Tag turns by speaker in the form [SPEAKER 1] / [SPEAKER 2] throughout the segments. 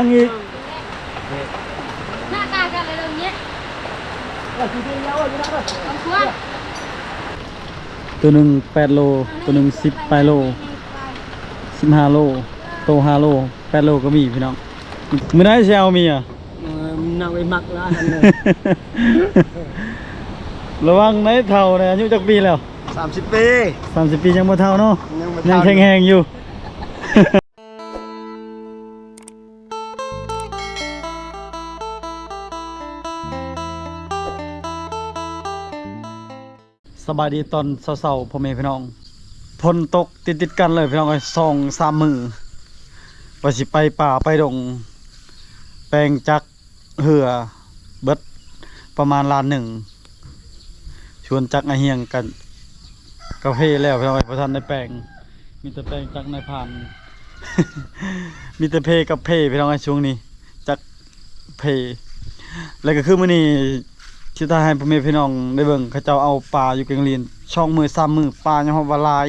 [SPEAKER 1] อันนี้
[SPEAKER 2] หน้าตากันอะไรแบบนี้
[SPEAKER 1] ตัวหนึ่ง8 โลตัวหนึ่ง18 โล15 โลโต5 โล8 โลก็มีพี่น้องไม่ได้เชลมีอ่ะ
[SPEAKER 3] นำไปหมักแล้ว
[SPEAKER 1] ระวังในเท่าเนี่ยอายุจักปีแล้ว
[SPEAKER 3] 30 ปี
[SPEAKER 1] 30 ปียังบ่เท่าเนาะยังแข็งแรงอยู่สบายดีตอนเช้าๆพ่อแม่พี่น้องฝนตกติดกันเลยพี่น้องไอ้2-3 มื้อว่าสิไปป่าไปดงแปลงจักเหือเบิดประมาณ1 ล้านชวนจักไอเฮียงกันกาแฟแล้วพี่น้องไอ้พระท่านได้แปลงมีแต่แปลงจักในผ่าน มีแต่เพกับเพพี่น้องไอ้ช่วงนี้จักเพแล้วก็คือมื้อนี้ที่ถ้าให้พ่อแม่พี่น้องได้เบิ่งเขาเจ้าเอาปลาอยู่เกงลีนช่องมือ3 มือปลายังฮอดว่าหลาย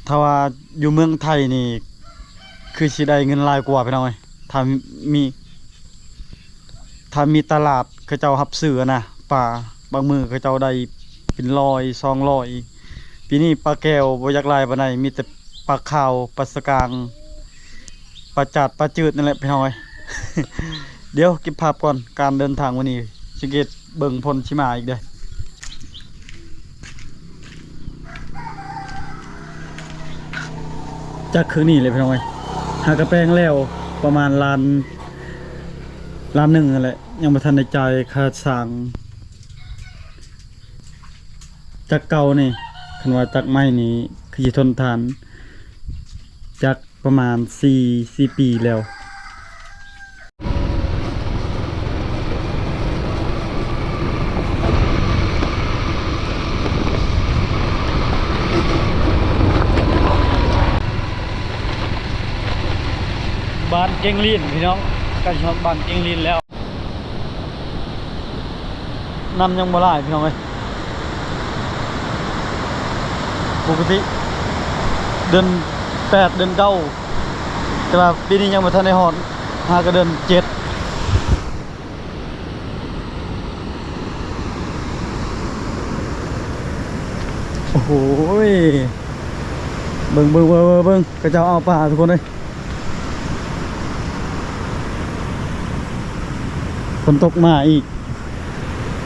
[SPEAKER 1] ถ้าว่าอยู่เมืองไทยนี่คือสิได้เงินหลายกว่าพี่น้องเอ้ยถ้ามีตลาดเขาเจ้ารับซื้อนะปลาบางมือเขาเจ้าได้เป็น100-200ปีนี้ปลาแก้วบ่อยากหลายปานใดมีแต่ปลาขาวปลาสกางปลาจัดปลาจืดนั่นแหละพี่น้องเอ้ย เดี๋ยวเก็บภาพก่อนการเดินทางวันนี้สังเกตเบิ่งพลชิมาอีกเด้อจากคืนนี้เลยพี่น้องเอ้ยหากระแปลงแล้วประมาณล้าน1นั่นแหละยังบ่ทันได้จ่ายค่าสร้างจากเก่านี่คันว่าจากใหม่นี้คือสิทนทานจากประมาณ4 ปีแล้วบ้านเก่งลีนพี่น้องกันชอบบ้านเก่งลีนแล้วนำยังบ่หลายพี่น้องเอ้ยปกติเดือน8เดือน9แต่ว่าปีนี้ยังบ่ทันได้ฮอดหาก็เดือน7โอ้โหเบิ่งกระเจ้าเอาปลาทุกคนเลยฝนตกมาอีก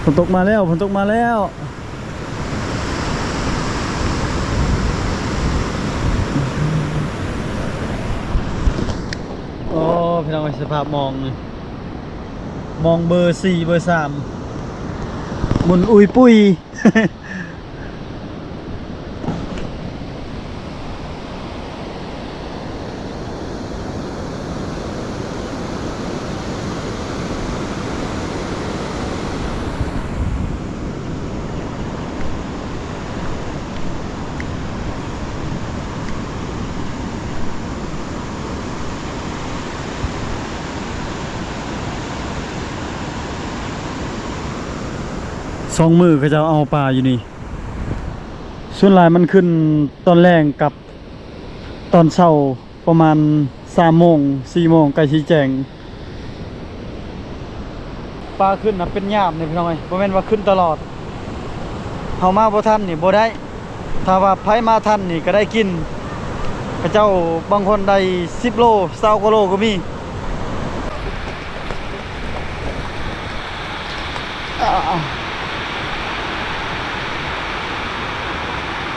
[SPEAKER 1] ฝนตกมาแล้วโอ้พี่น้องสภาพมองเบอร์4เบอร์3หมุนอุยปุย 2 มือเขาจะเอาปลาอยู่นี่ส่วนหลายมันขึ้นตอนแรงกับตอนเช้าประมาณ3 โมง 4 โมงใกล้ชี้แจงปลาขึ้นนะเป็นยามนี่พี่น้องเอ้ยบ่แม่นว่าขึ้นตลอดเฮามาบ่ทันนี่บ่ได้ถ้าว่าไผมาทันนี่ก็ได้กินเขาเจ้าบางคนได้10 โล20 กว่าโลก็มี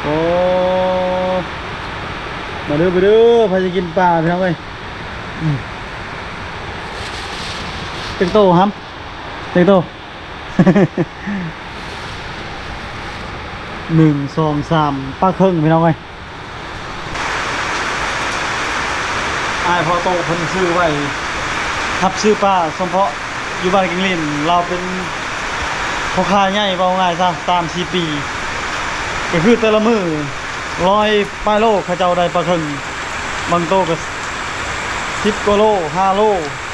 [SPEAKER 1] โอ้มาเด้อพาจะกินปลาพี่น้องเอ้ยเป็นโตครับเป็นโต 1 2 3ปลาครึ่งพี่น้องเอ้ยอ้ายพอโตเพิ่นซื้อไว้รับซื้อปลาเฉพาะอยู่บ้านกิงลินเราเป็นพ่อค้าใหญ่เบาง่ายซะตาม4 ปีก็คือแต่ละมือ100 ปลายโลเขาเจ้าได้ปลาครึ่งบางโตก็10 กว่าโล5 โล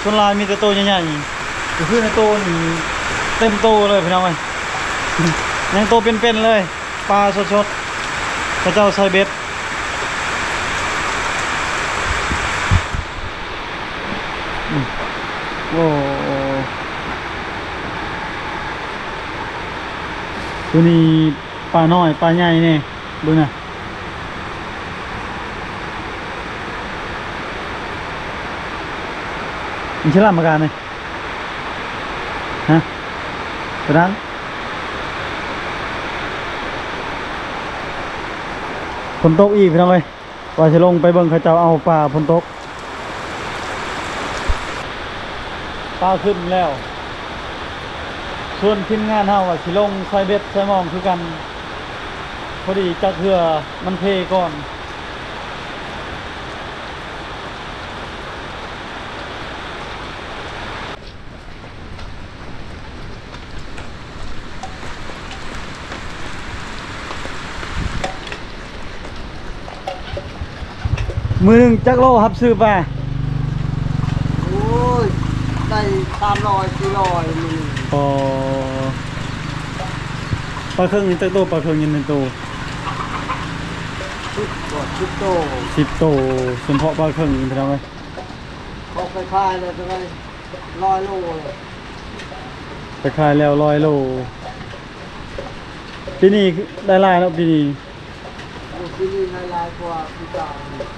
[SPEAKER 1] ส่วนลายมีแต่โตใหญ่ๆก็คือในโตนี่เต็มโตเลยพี่น้องเอ้ยยังโตเป็นๆเลยปลาสดๆเขาเจ้าใส่เบ็ด ม โอ้ตัวนี้ปลาน้อยปลาใหญ่เนี่ยดูนะมันชื่อลำมาการเลยฮะกระดังฝนตกอีกพี่น้องเอ้ยว่าจะลงไปเบิ่งเขาเจ้าเอาปลาฝนตกปลาขึ้นแล้วส่วนทีมงานเฮาว่าสิลงใส่เบ็ดใส่หมองคือกันพอดีจักเทื่อมันเพก่อนมือหนึ่งจักโลครับซื้อไป
[SPEAKER 3] โอ้ยได้300 400มื้อ
[SPEAKER 1] ปอปลาเครื่องนี่จักโตปลาเครื่องยินเป็นโต
[SPEAKER 3] ชุดโต
[SPEAKER 1] 10 โตเฉพาะปลาเครื่องยินไปแล้วไหม
[SPEAKER 3] เขาไปขายเลยเท่าไหร่100 โลเลย
[SPEAKER 1] ไปขายแล้ว100 โลปีนี้ได้หลายแล้วปีนี้
[SPEAKER 3] ที่นี่หลายกว่าพี่จ่า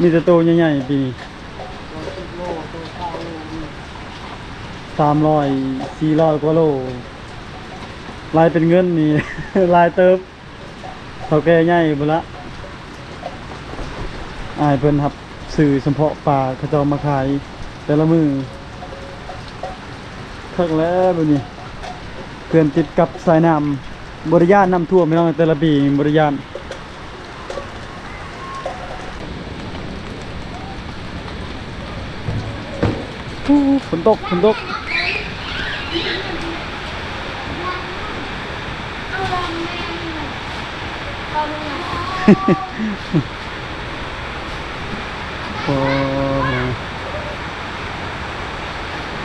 [SPEAKER 1] มีแต่โตใหญ่ๆปีนี้
[SPEAKER 3] ตัว10 โลตัว9 โลนี่
[SPEAKER 1] 300 400กว่าโลลายเป็นเงินนี่ ลายเติบเท่าแก่ใหญ่บุละอายเพิ่นครับสื่อเฉพาะปลาเขาจะเอามาขายแต่ละมือคักแล้วแบบนี้เพื่อนติดกับสายน้ำบริยานน้ำท่วมไม่ต้องแต่ละปีบริยานฝนตกฝนตก โอ้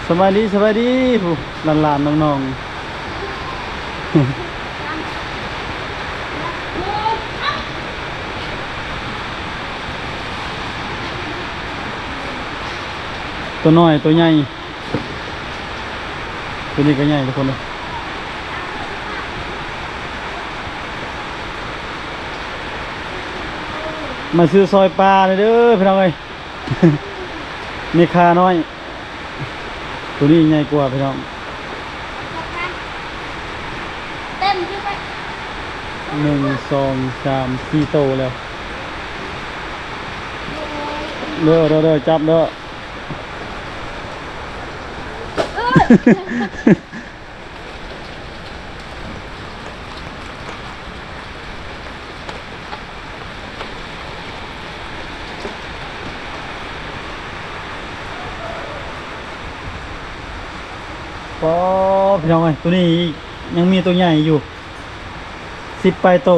[SPEAKER 1] สบายดีสบายดีผู้หลานๆน้องๆ ตัวน้อยตัวใหญ่ตัวนี้ก็ใหญ่ทุกคนเลยมาซื้อซอยปลาเลยเด้อพี่น้องเอ้ย มีคาน้อยตัวนี้ใหญ่กว่าพี่น้อง
[SPEAKER 2] เต็มที่ไป
[SPEAKER 1] 1 2 3 4 โตแล้วเด้อจับเด้อ ก็พี่น้องเอ้ยตัวนี้ยังมีตัวใหญ่อยู่10 ปลายโตเ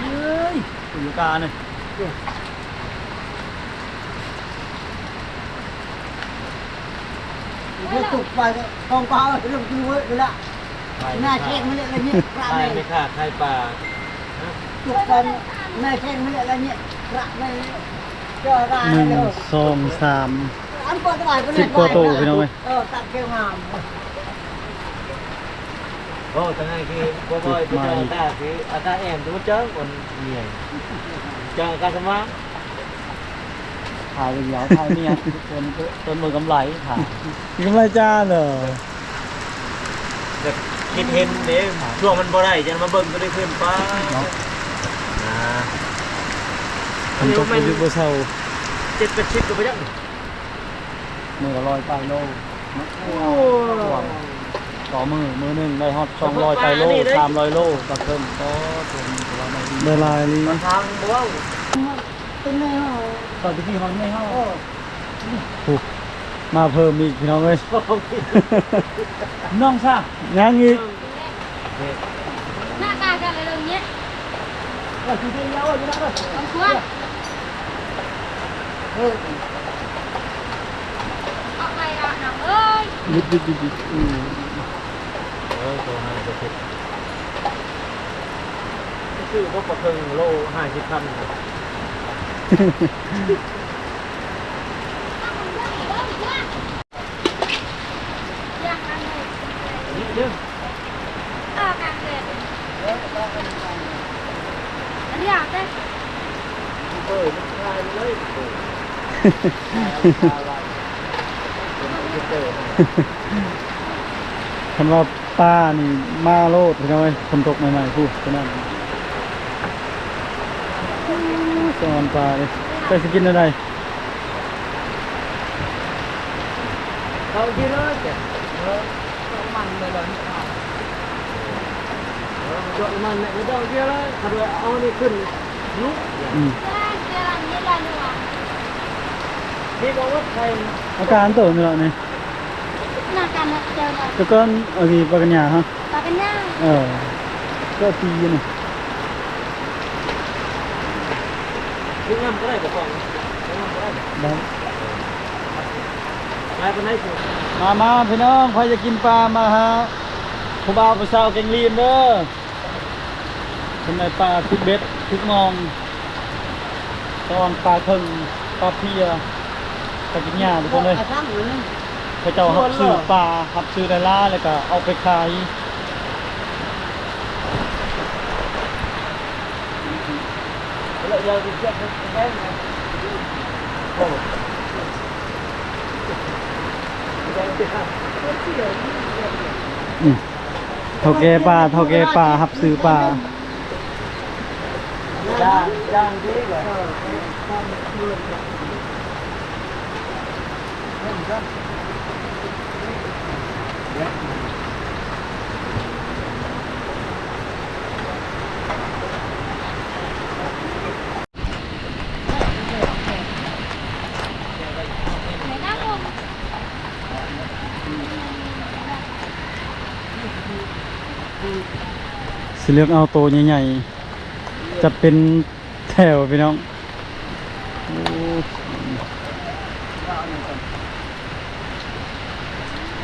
[SPEAKER 1] ฮ้ยอยู่กาเนี่ย
[SPEAKER 3] เดี๋ยวตุกไปกองเปล่าเรื่องกินเว้ยละหน้าแข้งมันอะไรเนี่ยกระ
[SPEAKER 4] ใคร
[SPEAKER 3] แม่
[SPEAKER 4] ไม่ฆ่าใครป่า
[SPEAKER 3] ตุกไปหน้าแข้งมันอะไรเนี่ยกระแม่เจอได้
[SPEAKER 1] 1
[SPEAKER 3] เลย
[SPEAKER 1] 2 3
[SPEAKER 3] อันเปิดตลาดก็
[SPEAKER 1] 10 กว่าโตพี่น้องเอ้ย
[SPEAKER 3] ตัดเกลียวงาม
[SPEAKER 4] โอ้ทั้งไงคือบ่บ่อยที่เจอตาคืออาตาแอมตัวเจ้าคนเหนื่อยเจอการสมา
[SPEAKER 1] ถ่ายเหลียวถ่ายเนี่ยจนมือกำไรถ่ายกำไรจ้าเหรอ
[SPEAKER 4] แบบคิดเห็นเด้ช่วงมันบ่ได้จะมาเบิ่งก็ได้ขึ้นป้านะ
[SPEAKER 1] ผมตกไปยุบเศร้า
[SPEAKER 4] 7-8 ก็ไปจัง
[SPEAKER 1] มือละ100 ปลายโลต่อมือหนึ่งได้ฮอต200 ปลายโล300 โลต่อเพิ่มก็ตัวนี้ตัวละได้ลายลี
[SPEAKER 4] มันทางบ่
[SPEAKER 3] เป็นไงฮะ
[SPEAKER 1] ตอนที่ฮอนไม่เข้ามาเพิ่มอีกพี่น้องเอ้ย น้องซ่ายังอีก
[SPEAKER 2] หน้าตากันอะไรอย่างเงี้ย
[SPEAKER 3] คือที่เยอะอยู่นะเลย
[SPEAKER 2] บางช่วงออกไปละหนังเอ้ย
[SPEAKER 1] ดิบ
[SPEAKER 4] ตัว5จะเสร็จ ชื่อพวกปลาเค็งโล50,000
[SPEAKER 2] ย่างกันเลย
[SPEAKER 4] นิดนึง
[SPEAKER 2] กันเลยอันนี้อยากได้
[SPEAKER 4] เปิดทายเลยเปิดเจอ
[SPEAKER 1] คันว่าป้านี่มาโลดพี่น้องเอ้ยฝนตกใหม่ๆพูดฉะนั้นสอนปลาเลยไปสิกินอะไร
[SPEAKER 4] เขากินเลยจ้ะ
[SPEAKER 3] มันเลยเลยครับ
[SPEAKER 4] จดมันเนี่ยไม่ต้องเกี่ยวเลยถ้าเราเอานี่ขึ้นลุก
[SPEAKER 1] อืม
[SPEAKER 2] เจอร้านนี้ร้านหนึ่งอ่ะ
[SPEAKER 4] นี่บอกว่าใคร
[SPEAKER 1] อาการตัวนี่แหละนี่
[SPEAKER 2] หน้ากันเจอกัน
[SPEAKER 1] แล้วก็เอาดีปลากันยาฮะ
[SPEAKER 2] ตาเป็นย่าง
[SPEAKER 1] ก็ตีนี่
[SPEAKER 4] ขึ้นน้ำก็ได้กับฟองขึ้นน้ำก็ได้
[SPEAKER 1] ได้
[SPEAKER 4] ลายเป็นไงสิ
[SPEAKER 1] มาพี่น้องใครจะกินปลามาฮะผู้บ่าวผู้สาวเก่งลีนเด้อคนในปลาทุกเบ็ดทุกมองตอนปลาเคิงปลาเพียปลากินหญ้าทุกคนเลย
[SPEAKER 3] อาทั้งเลย
[SPEAKER 1] พระเจ้าหับซื้อปลาหับซื้อในล่าแล้วก็เอาไปขาย
[SPEAKER 4] แล้วเราจะเช็คแค่ไหนโอ้
[SPEAKER 1] เท่าแก่ปลาหับซื้อปลา
[SPEAKER 4] จ้างดีกว่า
[SPEAKER 2] ไหนหน้าผม
[SPEAKER 1] สิเลือกเอาโตใหญ่ๆจะเป็นแถวพี่น้องโอ้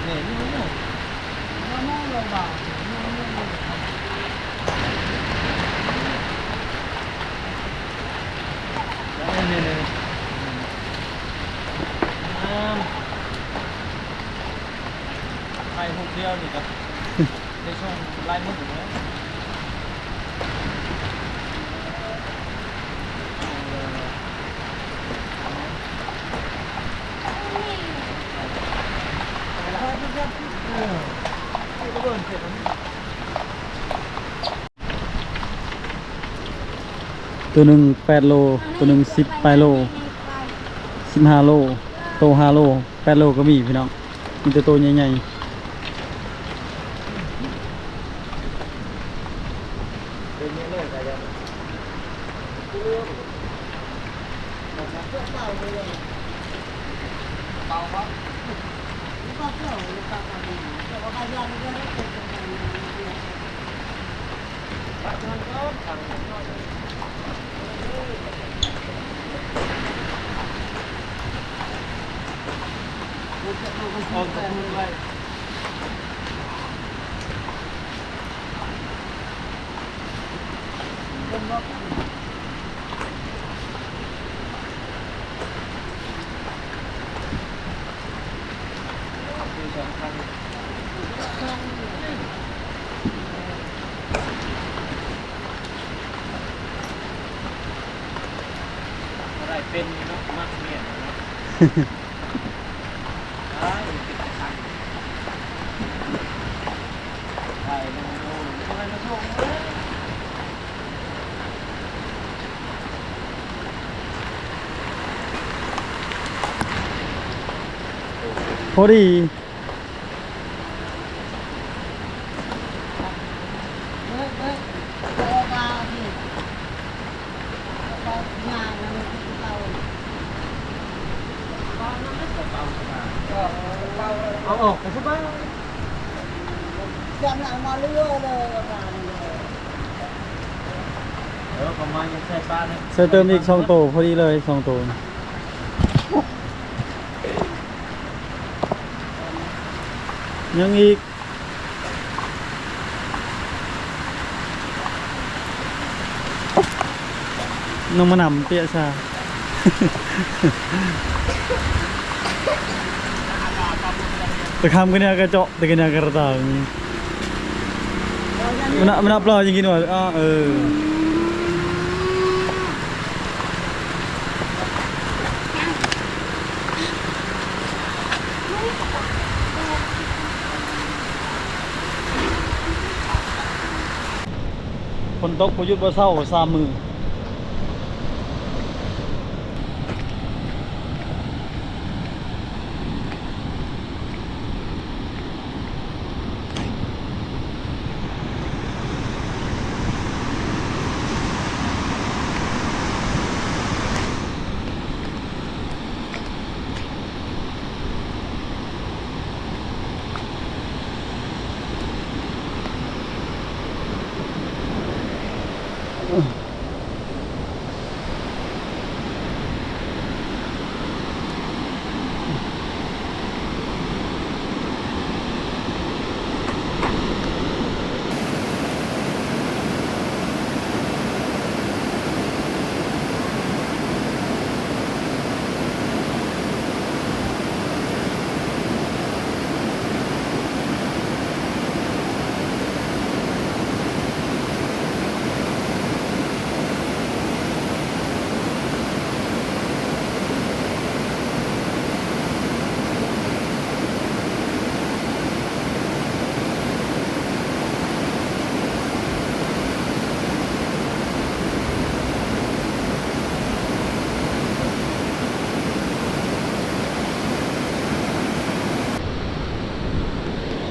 [SPEAKER 4] เนี่ยนี่มันเนี่ยไปหุบเดียวนี่ครับในช่วงลายมือผมนะก็เบิร์นเสร็จแล้ว
[SPEAKER 1] ตัวหนึ่ง8 โลตัวหนึ่ง10ปลายโล15 โลโต5 โล8 โลก็มีพี่น้องมีแต่โตใหญ่ๆ
[SPEAKER 4] เป็นยังไงกันยัง
[SPEAKER 3] เบาครับก็เที่ยวตามกันแต่ว่าการยานก็ได้เป็นการ
[SPEAKER 4] ออกจากมือไปอะไรเป็นเนาะมักเมียนเนาะไปดูทำไมมาส่งเลย
[SPEAKER 1] พอดี
[SPEAKER 3] เฮ้ยเฮ้ยโตมาสิโตงานมันเรา
[SPEAKER 4] เอาออกไปใช่ไหม
[SPEAKER 3] จำหลังมาเรื่อยๆเลยงานเลย
[SPEAKER 4] ประมาณยังใส่ปลาเนี่ย
[SPEAKER 1] ใส่เติมอีก2 โตพอดีเลย2 โตยังอีก น้องมะนำเตี้ยซา ตะคำกันเนี่ยกระเจาะตะกันเนี่ยกระต่างมันนับเราอย่างงี้หน่อยฝนตกพายุบ่เศร้า3 มื้อ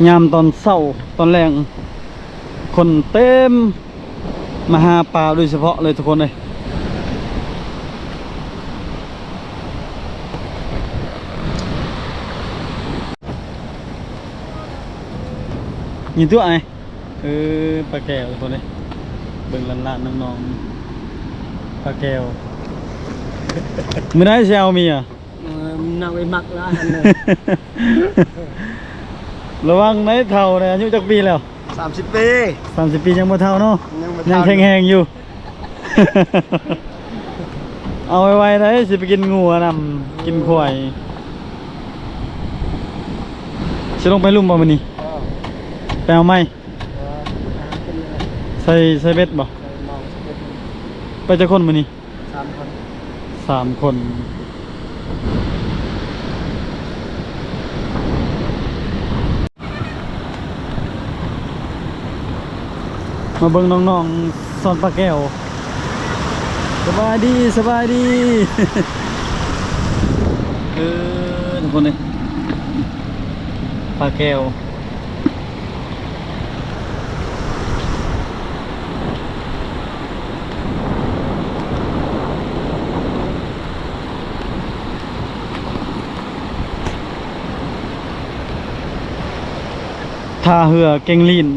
[SPEAKER 1] ยามตอนเช้าตอนแรงคนเต็มมาหาปลาโดยเฉพาะเลยทุกคนเลยยินตัวไอปลาแก้วทุกคนเลยเบิ่งล้านๆน้องๆปลาแก้วไม่ได้เชลมีอ่ะ
[SPEAKER 3] nào bị mặc ra hành này
[SPEAKER 1] ระวังในเท่าเนี่ยอายุจักปีแล้ว
[SPEAKER 3] 30 ปี
[SPEAKER 1] 30 ปียังบ่เท่าเนาะ
[SPEAKER 3] ยั
[SPEAKER 1] ยัง
[SPEAKER 3] งบ่เฒ่า
[SPEAKER 1] แข็งๆอยู่ เอาไว้ๆได้สิไปกินงัวนำกินควายสิลงไปลุ่มบ่มื้อนี้ไปเอาไม้ใส่เบ็ดบ่ไปจักคนมื้อนี้
[SPEAKER 3] 3 คน
[SPEAKER 1] 3 คนมาเบิ่งน้องๆสอนปลาแก้วสบายดีสบายดี ทุกคนเลยปลาแก้วท่าเรือเก่งลีน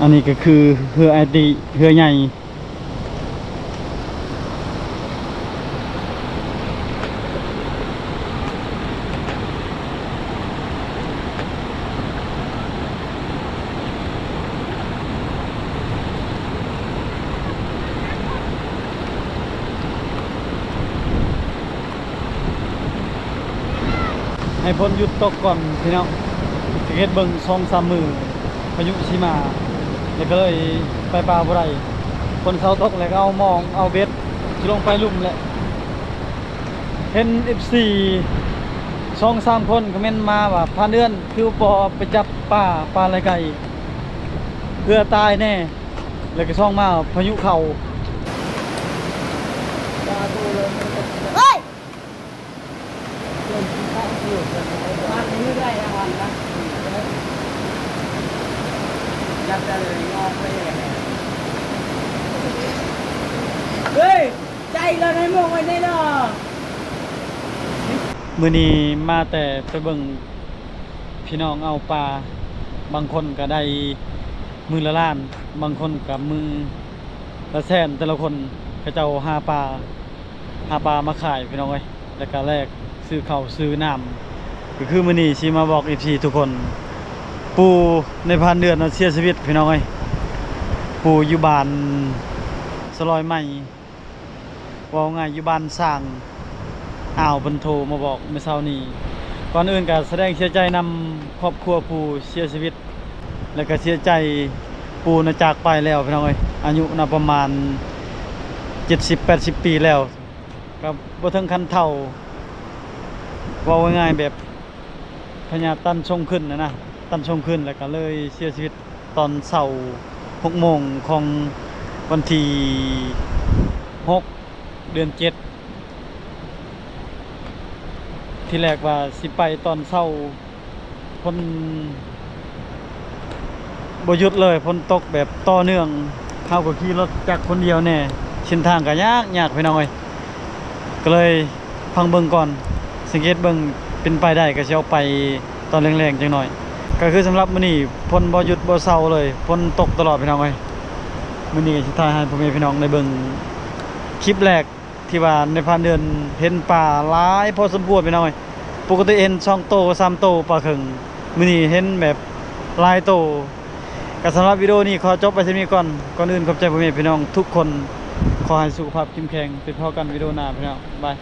[SPEAKER 1] อันนี้ก็คือเรือไอติเรือใหญ่ให้พ้นหยุดตกก่อนพี่น้องจะเฮ็ดเบิ่ง2-3 มื้อพายุสิมาแล้วก็เลยไปปลาบ่ได้คนเสาตกแล้วก็เอามองเอาเบ็ดสิลงไปลุ่มแหละเห็น FC 2-3 คนคอมเมนต์มาว่าพาเดือนคือปอไปจับปลาอะไรไก่เพื่อตายแน่แล้วก็ช่องมาพายุเข้า
[SPEAKER 2] Ơi!
[SPEAKER 3] ăn như đây là hoàn đó dắt ra rồi ngon bây giờ ê chạy lên đây mua ngoài đây đó
[SPEAKER 1] มื้อนี้มาแต่ไปเบิ่งพี่น้องเอาปลาบางคนก็ได้มือละล้านบางคนก็มือละแสนแต่ละคนเขาเจ้าหาปลามาขายพี่น้องเอ้ยแล้วก็แลกซื้อข้าวซื้อน้ำก็คือมื้อนี้สิมาบอกอีกทีทุกคนปู่ในพันเดือนเสียชีวิตพี่น้องเอ้ยปู่อยู่บ้านสลอยใหม่ ว่าง่ายอยู่บ้านสร้างอ่าวเพิ่นโทรมาบอกเมื่อเช้านี้ก่อนอื่นก็แสดงเสียใจนำครอบครัวผู้เสียชีวิต แล้วก็เสียใจปู่น่ะจากไปแล้วพี่น้องเอ้ยอายุน่ะประมาณ70-80 ปีแล้วก็บ่ถึงคันเฒ่าเว้าง่ายๆแบบพญาตันชงขึ้นนะตันชงขึ้นแล้วก็เลยเสียชีวิตตอนเช้า6 โมงของวันที่6 เดือน 7 ที่แรกว่าสิไปตอนเช้าพ้นบ่หยุดเลยพ้นตกแบบต่อเนื่องเขาก็ขี่รถจักรคนเดียวแน่เส้นทางก็ยากพี่น้องเอ้ยก็เลยพังเบิ่งก่อนสังเกตเบิ่งเป็นไปได้ก็สิเอาไปตอนแรงๆจังหน่อยก็คือสำหรับมื้อนี้พ้นบ่หยุดบ่เซาเลยพ้นตกตลอดพี่น้องเอ้ยมื้อนี้ก็สิถ่ายให้พ่อแม่พี่น้องได้เบิ่งคลิปแรกที่ว่าในผ่านเดือนเห็นปลาหลายพอสมควรพี่น้องเอ้ยปกติเห็น2 โต 3 โตปลาครึ่งมื้อนี้เห็นแบบหลายโตก็สำหรับวิดีโอนี้ขอจบไปเท่านี้ก่อนอื่นขอบใจพ่อแม่พี่น้องทุกคนขอให้สุขภาพเข้มแข็งติดต่อกันวิดีโอหน้าพี่น้องบาย